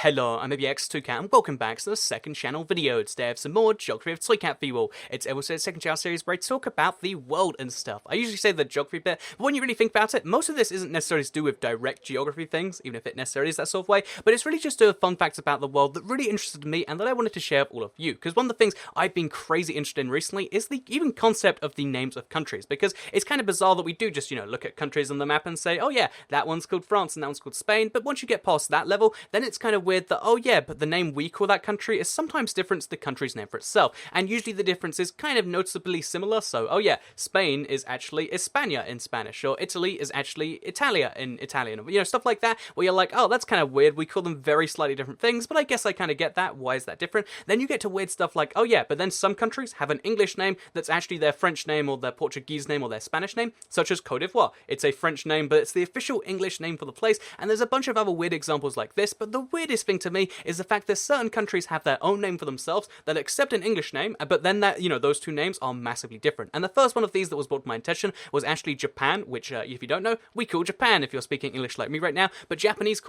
Hello, I'm ABX2Cat and welcome back to the second channel video. Today I have some more Geography of Toycat for you all. It's also the second channel series where I talk about the world and stuff. I usually say the geography bit, but when you really think about it, most of this isn't necessarily to do with direct geography things, even if it necessarily is that sort of way, but it's really just fun facts about the world that really interested me and that I wanted to share with all of you. Because one of the things I've been crazy interested in recently is the even concept of the names of countries, because it's kind of bizarre that we do just, look at countries on the map and say, oh yeah, that one's called France and that one's called Spain, but once you get past that level, then it's kind of weird that, oh yeah, but the name we call that country is sometimes different to the country's name for itself, and usually the difference is kind of noticeably similar. So, oh yeah, Spain is actually España in Spanish, or Italy is actually Italia in Italian, stuff like that, where you're like, oh, that's kind of weird, we call them very slightly different things, but I guess I kind of get that, why is that different? Then you get to weird stuff like, oh yeah, but then some countries have an English name that's actually their French name, or their Portuguese name, or their Spanish name, such as Côte d'Ivoire. It's a French name, but it's the official English name for the place, and there's a bunch of other weird examples like this, but the weirdest thing to me is the fact that certain countries have their own name for themselves that accept an English name, but then that, those two names are massively different. And the first one of these that was brought to my attention was actually Japan, which, if you don't know, we call Japan if you're speaking English like me right now, but Japanese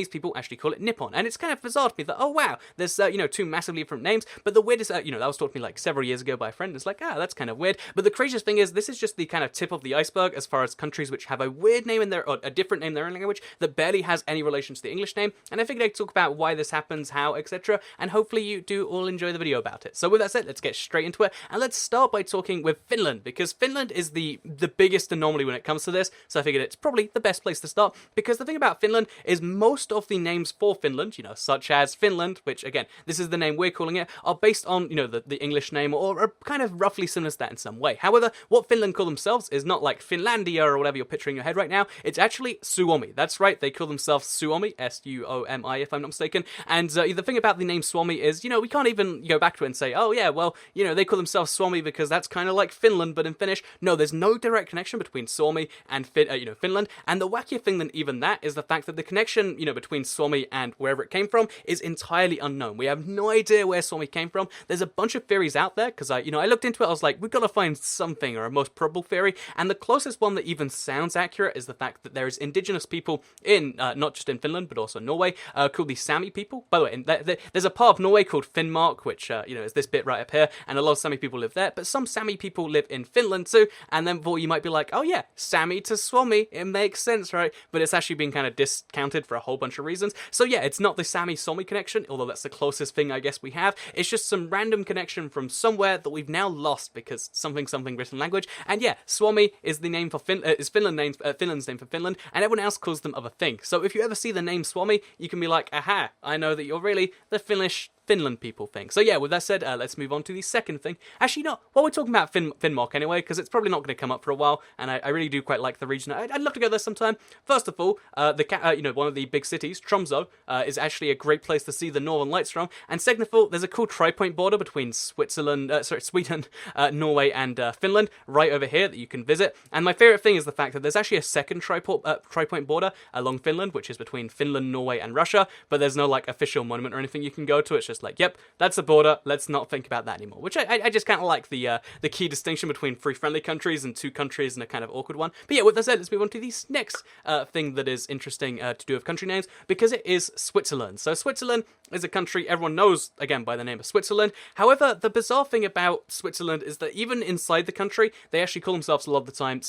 people actually call it Nippon. And it's kind of bizarre to me that, oh wow, there's, two massively different names, but the weirdest, that was taught to me like several years ago by a friend, it's like, that's kind of weird. But the craziest thing is, this is just the kind of tip of the iceberg as far as countries which have a weird name in their, or a different name in their own language that barely has any relation to the English name, and I figured I'd talk about why this happens, how, etc., and hopefully you do all enjoy the video about it. So with that said, let's get straight into it, and let's start by talking with Finland, because Finland is the biggest anomaly when it comes to this, so I figured it's probably the best place to start, because the thing about Finland is most of the names for Finland, such as Finland, which again, this is the name we're calling it, are based on, the English name, or are kind of roughly similar to that in some way. However, what Finland call themselves is not like Finlandia or whatever you're picturing in your head right now, it's actually Suomi. That's right, they call themselves Suomi, S-U-O-M-I if I'm not mistaken, and the thing about the name Suomi is, we can't even go back to it and say, oh yeah, well, they call themselves Suomi because that's kind of like Finland, but in Finnish. No, there's no direct connection between Suomi and Finland, and the wackier thing than even that is the fact that the connection, between Suomi and wherever it came from is entirely unknown. We have no idea where Suomi came from. There's a bunch of theories out there, because I looked into it, I was like, we've got to find something, or a most probable theory, and the closest one that even sounds accurate is the fact that there is indigenous people in, not just in Finland, but also Norway, called the Sami people. By the way, there's a part of Norway called Finnmark, which, is this bit right up here, and a lot of Sami people live there, but some Sami people live in Finland too, and then you might be like, oh yeah, Sami to Suomi, it makes sense, right? But it's actually been kind of discounted for a whole bunch of reasons. So yeah, it's not the Sami-Suomi connection, although that's the closest thing I guess we have. It's just some random connection from somewhere that we've now lost because something written language. And yeah, Suomi is the name for Finland's name for Finland, and everyone else calls them other things. So if you ever see the name Suomi, you can be like, aha, I know that you're really the Finland people thing. So yeah, with that said, let's move on to the second thing. Actually, no, while we're talking about Finnmark anyway, because it's probably not going to come up for a while, and I really do quite like the region. I'd love to go there sometime. First of all, one of the big cities, Tromsø, is actually a great place to see the Northern Lights from. And second of all, there's a cool tri-point border between Sweden, Norway, and Finland right over here that you can visit. And my favorite thing is the fact that there's actually a second tri-point border along Finland, which is between Finland, Norway, and Russia. But there's no like official monument or anything you can go to. It's just like, yep, that's the border, let's not think about that anymore, which I just kind of like the key distinction between three friendly countries and two countries and a kind of awkward one. But yeah, with that said, let's move on to this next thing that is interesting to do with country names, because it is Switzerland. So Switzerland is a country everyone knows, again, by the name of Switzerland. However, the bizarre thing about Switzerland is that even inside the country, they actually call themselves a lot of the time,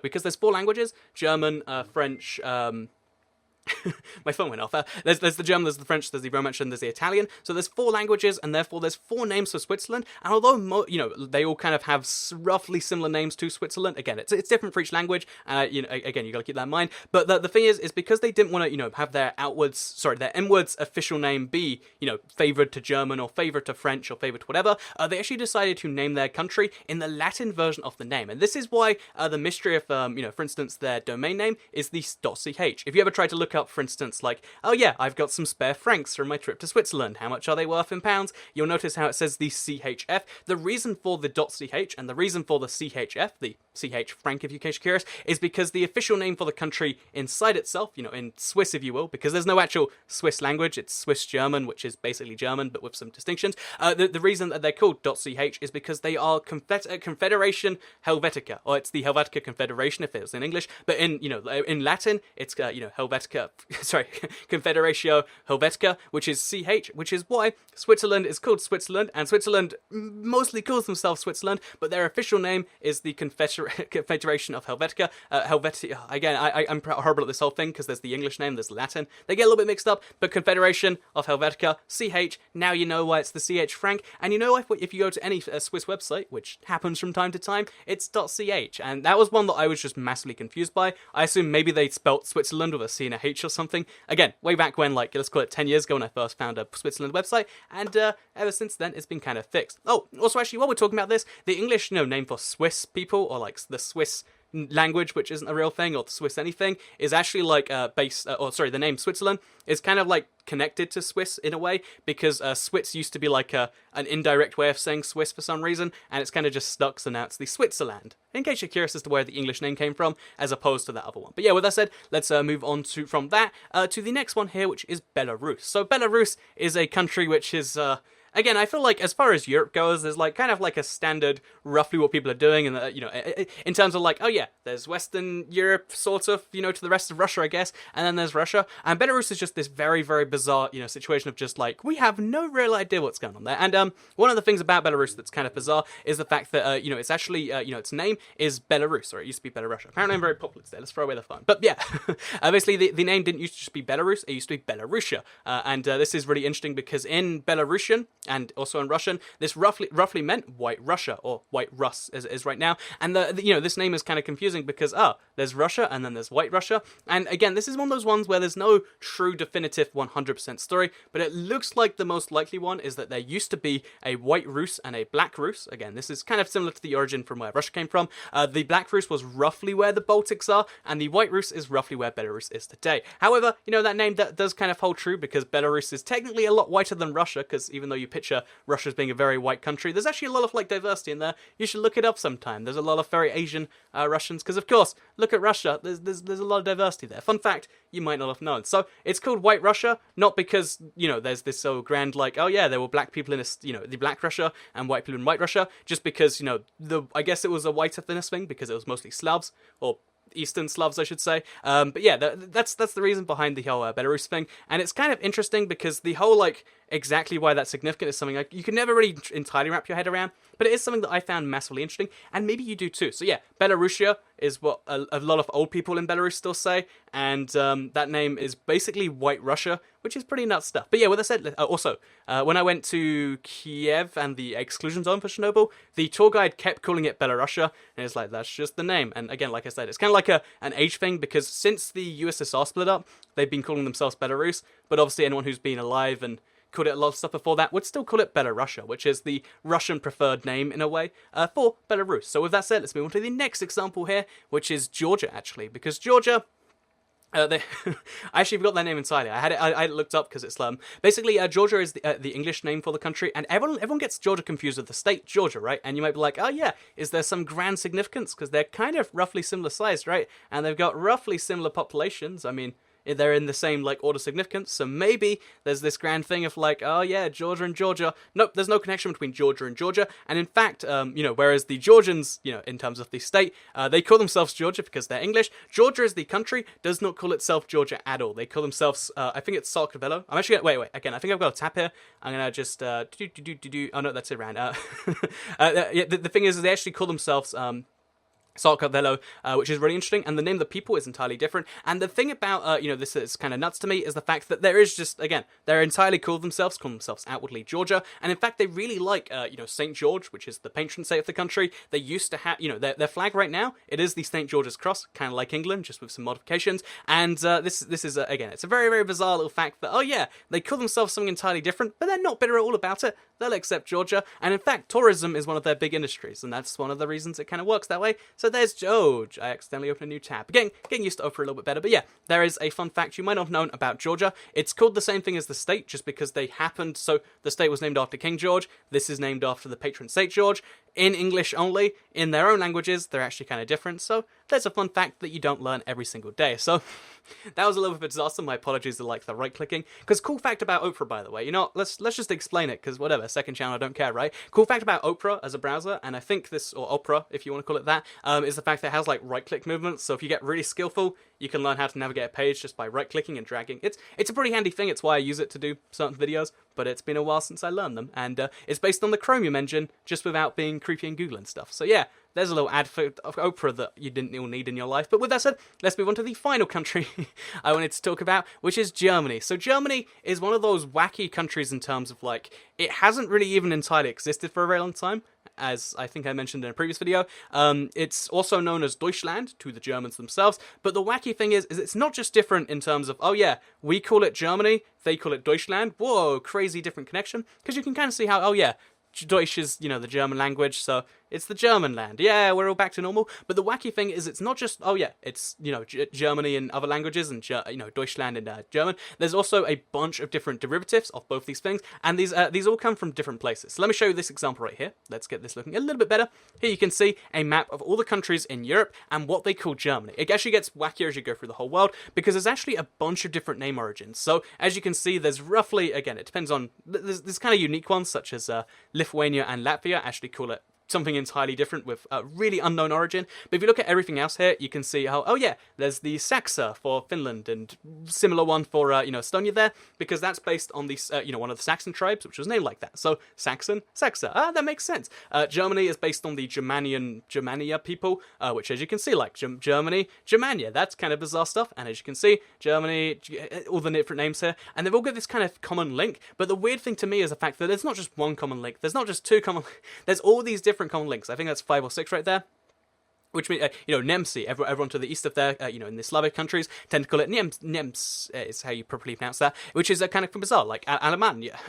because there's four languages, German, French, my phone went off. There's the German, there's the French, there's the Romansh, and there's the Italian. So there's four languages, and therefore there's four names for Switzerland. And although they all kind of have roughly similar names to Switzerland, again, it's different for each language. Again, you got to keep that in mind. But the thing is because they didn't want to have their inwards official name be favored to German or favored to French or favored to whatever. They actually decided to name their country in the Latin version of the name, and this is why the mystery of for instance, their domain name is the .ch. If you ever tried to look up, for instance, like, oh yeah, I've got some spare francs from my trip to Switzerland, how much are they worth in pounds? You'll notice how it says the CHF. The reason for the .ch and the reason for the CHF, the CH franc if you're curious, is because the official name for the country inside itself, in Swiss if you will, because there's no actual Swiss language, it's Swiss German, which is basically German but with some distinctions. The reason that they're called .ch is because they are Confederation Helvetica, or it's the Helvetica Confederation if it was in English, but in Latin it's Helvetica sorry, Confederatio Helvetica, which is CH, which is why Switzerland is called Switzerland, and Switzerland mostly calls themselves Switzerland, but their official name is the Confederation of Helvetica. Helvetica, again, I'm horrible at this whole thing because there's the English name, there's Latin. They get a little bit mixed up, but Confederation of Helvetica, CH, now you know why it's the CH franc, and you know if you go to any Swiss website, which happens from time to time, it's .ch, and that was one that I was just massively confused by. I assume maybe they spelt Switzerland with a C and a H or something. Again, way back when, like, let's call it 10 years ago when I first found a Switzerland website, and ever since then, it's been kind of fixed. Oh, also actually, while we're talking about this, the English, name for Swiss people, or like the Swiss language, which isn't a real thing, or the Swiss anything, is actually like the name Switzerland is kind of like connected to Swiss in a way, because Swiss used to be like an indirect way of saying Swiss for some reason, and it's kind of just stuck, so now it's the Switzerland, in case you're curious as to where the English name came from, as opposed to that other one. But yeah, with that said, let's move on from that to the next one here, which is Belarus. So Belarus is a country which is again, I feel like as far as Europe goes, there's like kind of like a standard, roughly what people are doing, and in terms of like, oh yeah, there's Western Europe sort of, to the rest of Russia, I guess, and then there's Russia, and Belarus is just this very, very bizarre, situation of just like, we have no real idea what's going on there. And one of the things about Belarus that's kind of bizarre is the fact that it's actually, its name is Belarus, or it used to be Belarus. Apparently I'm very populist there, let's throw away the phone. But yeah, basically the name didn't used to just be Belarus, it used to be Belarusia, and this is really interesting because in Belarusian, and also in Russian, this roughly meant White Russia, or White Rus as it is right now. And this name is kind of confusing because there's Russia and then there's White Russia. And again, this is one of those ones where there's no true definitive 100% story, but it looks like the most likely one is that there used to be a White Rus and a Black Rus. Again, this is kind of similar to the origin from where Russia came from. The Black Rus was roughly where the Baltics are, and the White Rus is roughly where Belarus is today. However, that name that does kind of hold true because Belarus is technically a lot whiter than Russia, because even though you picture Russia as being a very white country, there's actually a lot of like diversity in there. You should look it up sometime. There's a lot of very Asian Russians, because of course, look at Russia. There's a lot of diversity there. Fun fact, you might not have known. So it's called White Russia, not because there's this so grand like, oh yeah, there were black people in the Black Russia and white people in White Russia, just because I guess it was a white ethnicity thing because it was mostly Slavs, or Eastern Slavs, I should say. But yeah, that's the reason behind the whole Belarus thing, and it's kind of interesting because the whole like exactly why that's significant is something like you can never really entirely wrap your head around, but it is something that I found massively interesting, and maybe you do too. So yeah, Belarusia is what a lot of old people in Belarus still say, and that name is basically White Russia, which is pretty nuts stuff. But yeah, with that said, also, when I went to Kiev and the exclusion zone for Chernobyl, the tour guide kept calling it Belarusia, and it's like, that's just the name. And again, like I said, it's kind of like an age thing, because since the USSR split up, they've been calling themselves Belarus, but obviously anyone who's been alive and called it a lot of stuff before that would still call it Belarusia, which is the Russian preferred name in a way for Belarus. So with that said, let's move on to the next example here, which is Georgia, actually, because Georgia, I actually forgot their name entirely. I had it looked up because it's basically Georgia is the English name for the country, and everyone gets Georgia confused with the state Georgia, right? And you might be like, oh yeah, is there some grand significance? Because they're kind of roughly similar sized, right? And they've got roughly similar populations. I mean, they're in the same like order of significance, so maybe there's this grand thing of like, oh yeah, Georgia and Georgia. Nope, there's no connection between Georgia and Georgia. And in fact, whereas the Georgians, in terms of the state, they call themselves Georgia because they're English. Georgia as the country does not call itself Georgia at all. They call themselves, I think it's Sarkavelo. I'm actually gonna, wait, again, I think I've got a tab here. I'm gonna just oh no, that's it, Rand. The thing is, they actually call themselves Sarkavelo, which is really interesting, and the name of the people is entirely different. And the thing about, this is kind of nuts to me, is the fact that there is just, again, they're entirely call themselves outwardly Georgia, and in fact, they really like, St. George, which is the patron saint of the country. They used to have, their flag right now, it is the St. George's Cross, kind of like England, just with some modifications, and this is, again, it's a very, very bizarre little fact that, oh yeah, they call themselves something entirely different, but they're not bitter at all about it. They'll accept Georgia, and in fact, tourism is one of their big industries, and that's one of the reasons it kind of works that way. So there's George. I accidentally opened a new tab. Getting used to Oprah a little bit better, but yeah, there is a fun fact you might not have known about Georgia. It's called the same thing as the state, just because they happened, so the state was named after King George, this is named after the patron saint George, in English only. In their own languages, they're actually kind of different, so there's a fun fact that you don't learn every single day. So that was a little bit bizarre, so my apologies to like the right-clicking. Because cool fact about Opera, by the way, let's just explain it, because whatever, second channel, I don't care, right? Cool fact about Opera as a browser, and I think this, or Opera, if you want to call it that, is the fact that it has like right-click movements, so if you get really skillful, you can learn how to navigate a page just by right-clicking and dragging. It's a pretty handy thing. It's why I use it to do certain videos, but it's been a while since I learned them. And it's based on the Chromium engine, just without being creepy and Google and stuff. So yeah, there's a little ad for Oprah that you didn't all need in your life. But with that said, let's move on to the final country I wanted to talk about, which is Germany. So Germany is one of those wacky countries in terms of, like, it hasn't really even entirely existed for a very long time, as I think I mentioned in a previous video. It's also known as Deutschland to the Germans themselves, but the wacky thing is it's not just different in terms of, oh yeah, we call it Germany, they call it Deutschland, whoa, crazy different connection, because you can kind of see how, oh yeah, Deutsch is, the German language, so it's the German land. Yeah, we're all back to normal. But the wacky thing is it's not just, oh yeah, it's, Germany in other languages and, Deutschland in German. There's also a bunch of different derivatives of both these things, and these all come from different places. So let me show you this example right here. Let's get this looking a little bit better. Here you can see a map of all the countries in Europe and what they call Germany. It actually gets wackier as you go through the whole world, because there's actually a bunch of different name origins. So as you can see, there's roughly, again, it depends on, there's kind of unique ones, such as Lithuania and Latvia actually call it something entirely different with a really unknown origin. But if you look at everything else here, you can see how, oh yeah, there's the Saksa for Finland and similar one for, Estonia there, because that's based on the, one of the Saxon tribes, which was named like that. So Saxon, Saksa, that makes sense. Germany is based on the Germania people, which as you can see, like Germany, Germania, that's kind of bizarre stuff. And as you can see, Germany, all the different names here, and they've all got this kind of common link. But the weird thing to me is the fact that there's not just one common link, there's not just two common, there's all these different common links. I think that's 5 or 6 right there. Which means, Nemci, everyone to the east of there, in the Slavic countries, tend to call it Nems, is how you properly pronounce that, which is kind of bizarre, like Alemannia.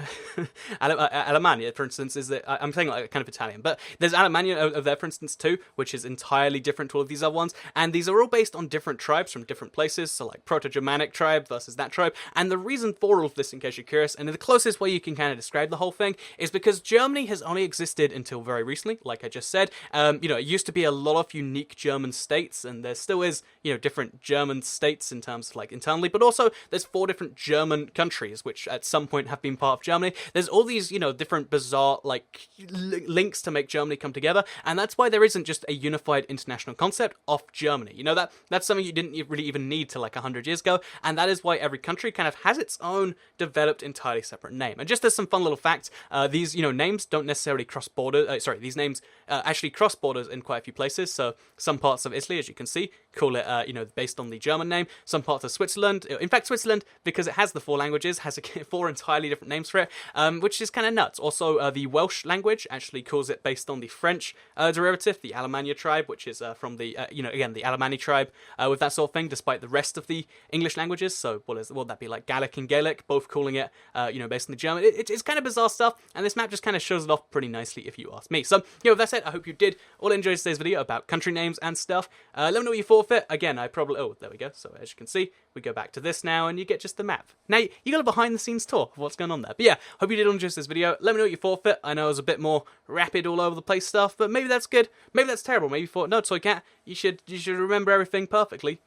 Alemannia, for instance, is that, I'm saying like kind of Italian, but there's Alemannia over there, for instance, too, which is entirely different to all of these other ones, and these are all based on different tribes from different places, so like Proto-Germanic tribe versus that tribe, and the reason for all of this, in case you're curious, and the closest way you can kind of describe the whole thing, is because Germany has only existed until very recently, like I just said. It used to be a lot of unique German states, and there still is, different German states in terms of like internally, but also there's 4 different German countries which at some point have been part of Germany. There's all these, different bizarre like links to make Germany come together, and that's why there isn't just a unified international concept of Germany. That's something you didn't really even need till like 100 years ago, and that is why every country kind of has its own developed entirely separate name. And just as some fun little facts, these names don't necessarily cross borders. These names actually cross borders in quite a few places. So some parts of Italy, as you can see, call it, based on the German name. Some parts of Switzerland, in fact, Switzerland, because it has the 4 languages, has 4 entirely different names for it, which is kind of nuts. Also, the Welsh language actually calls it based on the French derivative, the Alemannia tribe, which is from the, again, the Alemanni tribe, with that sort of thing, despite the rest of the English languages. So what that be like Gallic and Gaelic, both calling it, based on the German. It's kind of bizarre stuff, and this map just kind of shows it off pretty nicely, if you ask me. So, with that said, I hope you did all enjoy today's video about country names and stuff. Let me know what you thought of it. Again, oh, there we go. So as you can see, we go back to this now, and you get just the map. Now, you got a behind-the-scenes tour of what's going on there. But yeah, hope you did enjoy this video. Let me know what you thought of it. I know it was a bit more rapid all over the place stuff, but maybe that's good. Maybe that's terrible. Maybe you thought, no, Toy Cat, you should remember everything perfectly.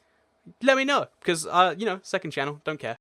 Let me know, because, second channel, don't care.